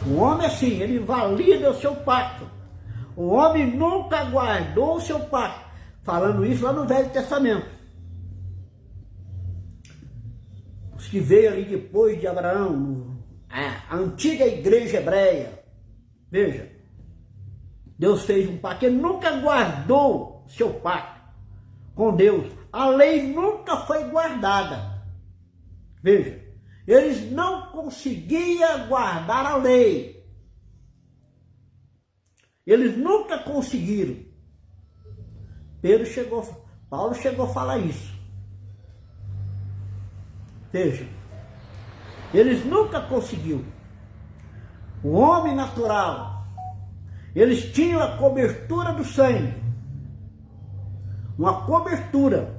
B: O homem assim, ele invalida o seu pacto. O homem nunca guardou o seu pacto. Falando isso lá no Velho Testamento. Os que veio ali depois de Abraão, a antiga igreja hebreia. Veja, Deus fez um pacto, ele nunca guardou seu pacto com Deus. A lei nunca foi guardada. Veja, eles não conseguiam guardar a lei. Eles nunca conseguiram. Paulo chegou a falar isso. Veja, eles nunca conseguiram. o homem natural, eles tinham a cobertura do sangue, uma cobertura.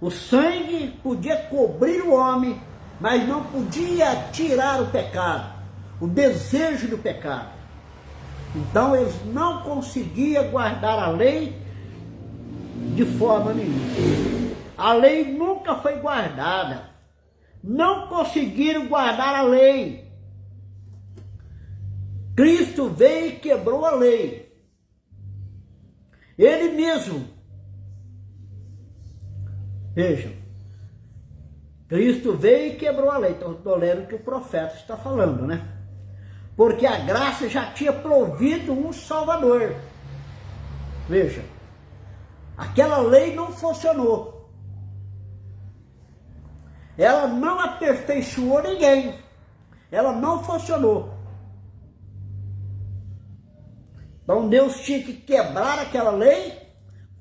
B: O sangue podia cobrir o homem, mas não podia tirar o pecado, o desejo do pecado. Então eles não conseguiam guardar a lei de forma nenhuma. A lei nunca foi guardada. Não conseguiram guardar a lei. Cristo veio e quebrou a lei. Ele mesmo. Vejam. Cristo veio e quebrou a lei. Então estou lendo o que o profeta está falando, né? Porque a graça já tinha provido um Salvador. Veja. Aquela lei não funcionou. Ela não aperfeiçoou ninguém. Ela não funcionou. Então Deus tinha que quebrar aquela lei,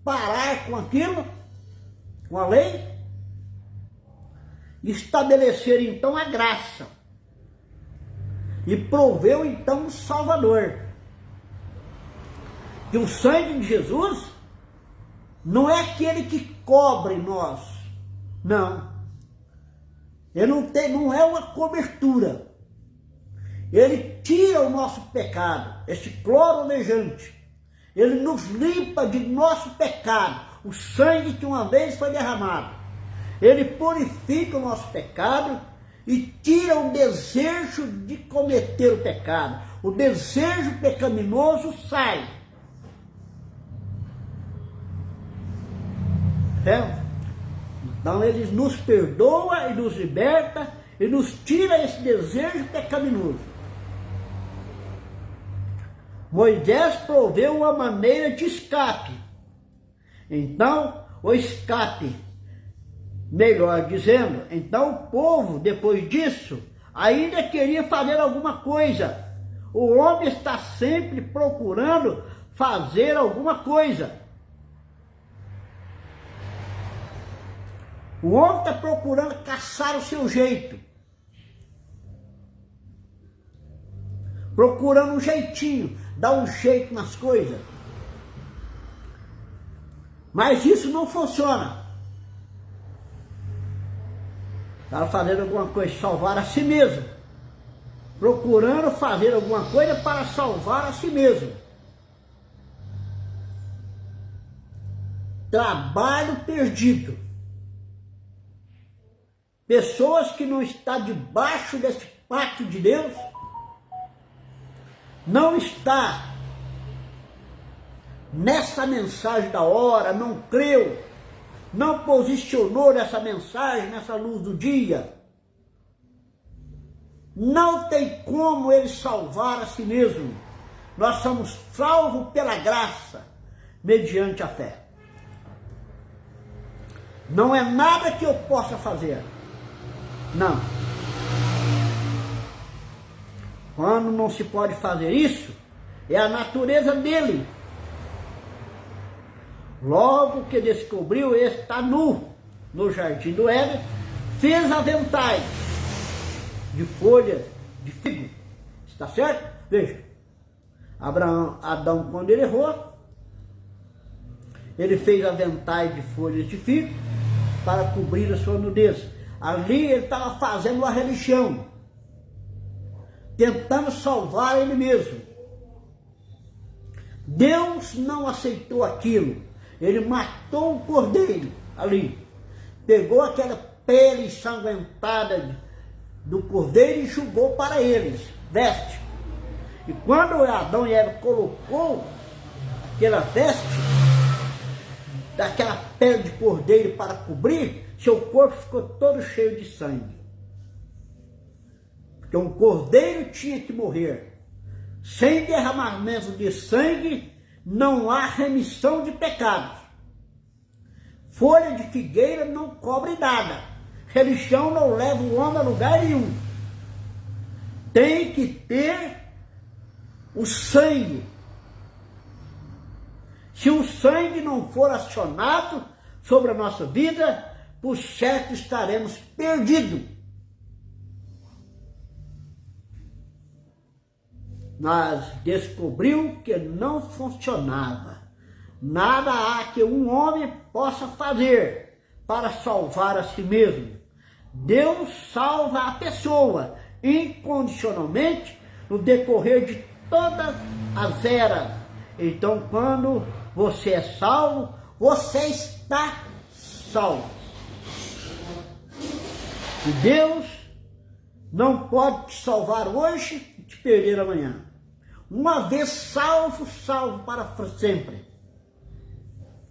B: parar com aquilo, com a lei, estabelecer então a graça. E proveu então o Salvador. Que o sangue de Jesus não é aquele que cobre nós. Não. Ele não é uma cobertura. Ele tira o nosso pecado, esse cloro alejante. Ele nos limpa de nosso pecado, o sangue que uma vez foi derramado. Ele purifica o nosso pecado e tira o desejo de cometer o pecado. O desejo pecaminoso sai. Então ele nos perdoa e nos liberta e nos tira esse desejo pecaminoso. Moisés proveu uma maneira de escape. Então, o escape, melhor dizendo, então o povo, depois disso, ainda queria fazer alguma coisa. O homem está sempre procurando fazer alguma coisa. O homem está procurando caçar o seu jeito. Procurando um jeitinho, dar um jeito nas coisas. Mas isso não funciona. Está fazendo alguma coisa, salvar a si mesmo. Procurando fazer alguma coisa para salvar a si mesmo. Trabalho perdido. Pessoas que não estão debaixo desse pacto de Deus, não está nessa mensagem da hora, não creu, não posicionou nessa mensagem, nessa luz do dia. Não tem como ele salvar a si mesmo. Nós somos salvos pela graça, mediante a fé. Não é nada que eu possa fazer. Não. Quando não se pode fazer isso, é a natureza dele. Logo que descobriu, está nu no jardim do Éden, fez aventais de folhas de figo. Está certo? Veja. Adão, quando ele errou, ele fez aventais de folhas de figo para cobrir a sua nudez. Ali ele estava fazendo uma religião, tentando salvar ele mesmo. Deus não aceitou aquilo. Ele matou o cordeiro ali. Pegou aquela pele ensanguentada do cordeiro e jogou para eles, veste. E quando Adão e Eva colocou aquela veste, daquela pele de cordeiro para cobrir, seu corpo ficou todo cheio de sangue. Porque um cordeiro tinha que morrer. Sem derramamento de sangue, não há remissão de pecados. Folha de figueira não cobre nada. Religião não leva o homem a lugar nenhum. Tem que ter o sangue. Se o sangue não for acionado sobre a nossa vida, por certo estaremos perdidos. mas descobriu que não funcionava. Nada há que um homem possa fazer para salvar a si mesmo. Deus salva a pessoa incondicionalmente no decorrer de todas as eras. Então, quando você é salvo, você está salvo. E Deus não pode te salvar hoje e te perder amanhã. Uma vez salvo, salvo para sempre.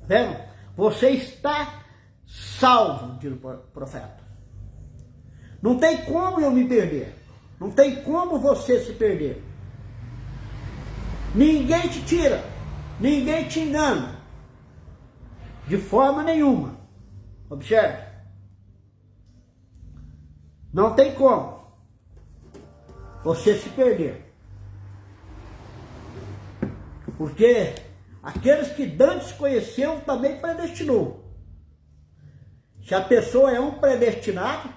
B: Vendo? Você está salvo, diz o profeta. Não tem como eu me perder. Não tem como você se perder. Ninguém te tira. Ninguém te engana. De forma nenhuma. Observe. Não tem como você se perder. Porque aqueles que dantes conheceu também predestinou. Se a pessoa é um predestinado,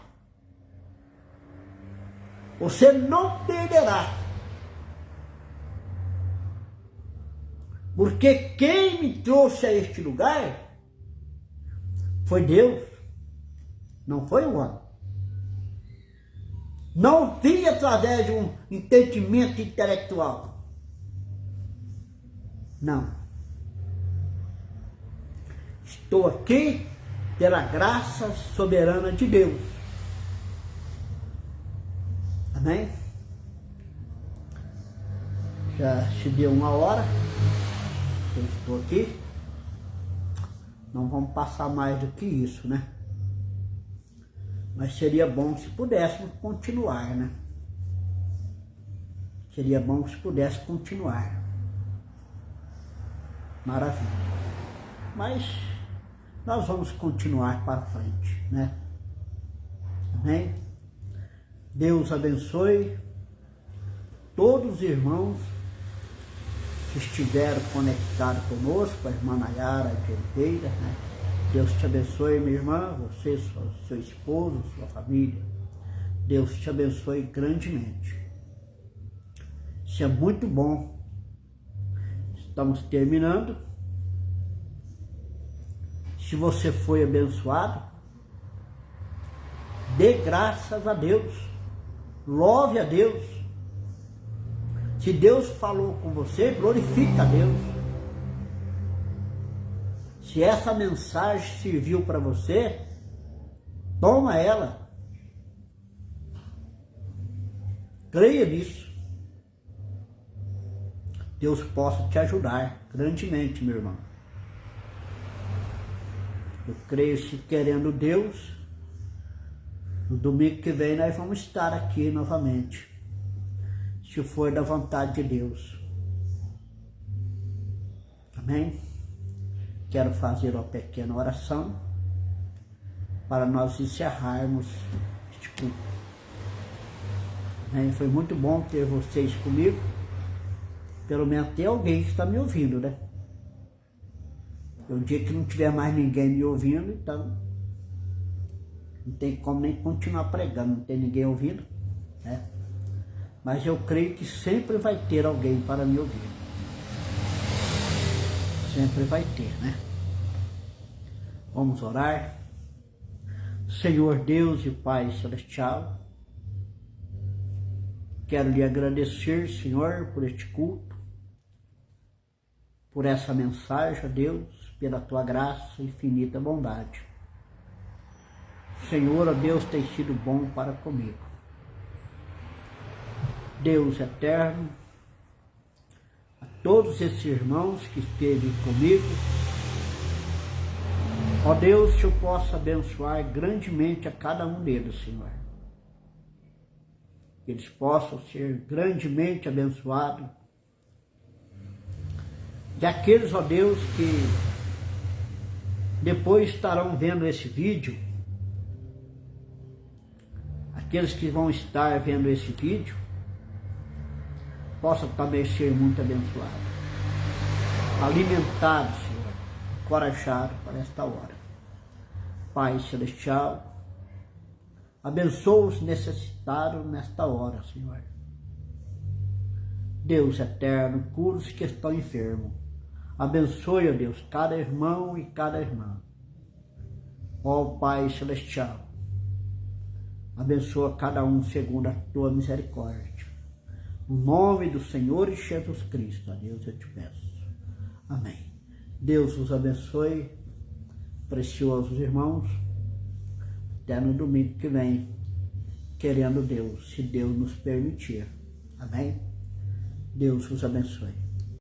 B: você não perderá. Porque quem me trouxe a este lugar foi Deus, não foi o homem. Não vim através de um entendimento intelectual. Não. Estou aqui pela graça soberana de Deus. Amém? Já se deu 1 hora. Eu estou aqui. Não vamos passar mais do que isso, né? Mas seria bom se pudéssemos continuar, né? Seria bom se pudesse continuar. Maravilha. Mas nós vamos continuar para frente, né? Amém? Deus abençoe todos os irmãos que estiveram conectados conosco, a irmã Nayara de Oliveira, né? Deus te abençoe, minha irmã, você, seu esposo, sua família. Deus te abençoe grandemente. Isso é muito bom. Estamos terminando. Se você foi abençoado, dê graças a Deus. Louve a Deus. Se Deus falou com você, glorifica a Deus. Se essa mensagem serviu para você, toma ela. Creia nisso. Deus possa te ajudar grandemente, meu irmão. Eu creio, se querendo Deus, no domingo que vem nós vamos estar aqui novamente, se for da vontade de Deus. Amém? Quero fazer uma pequena oração para nós encerrarmos este culto. Amém? Foi muito bom ter vocês comigo. Pelo menos tem alguém que está me ouvindo, né? Um dia que não tiver mais ninguém me ouvindo, então não tem como nem continuar pregando, não tem ninguém ouvindo, né? Mas eu creio que sempre vai ter alguém para me ouvir. Sempre vai ter, né? Vamos orar. Senhor Deus e Pai Celestial, quero lhe agradecer, Senhor, por este culto, por essa mensagem, Deus, pela tua graça e infinita bondade. Senhor, ó Deus, tem sido bom para comigo. Deus eterno, a todos esses irmãos que esteve comigo, ó Deus, que eu possa abençoar grandemente a cada um deles, Senhor. Que eles possam ser grandemente abençoados. E aqueles, ó Deus, que depois estarão vendo esse vídeo, aqueles que vão estar vendo esse vídeo, possam também ser muito abençoados, alimentados, Senhor, encorajados para esta hora. Pai Celestial, abençoa os necessitados nesta hora, Senhor. Deus eterno, cura os que estão enfermos. Abençoe, ó Deus, cada irmão e cada irmã. Ó Pai Celestial, abençoa cada um segundo a tua misericórdia. No nome do Senhor Jesus Cristo, ó Deus, eu te peço. Amém. Deus os abençoe, preciosos irmãos. Até no domingo que vem, querendo Deus, se Deus nos permitir. Amém? Deus os abençoe.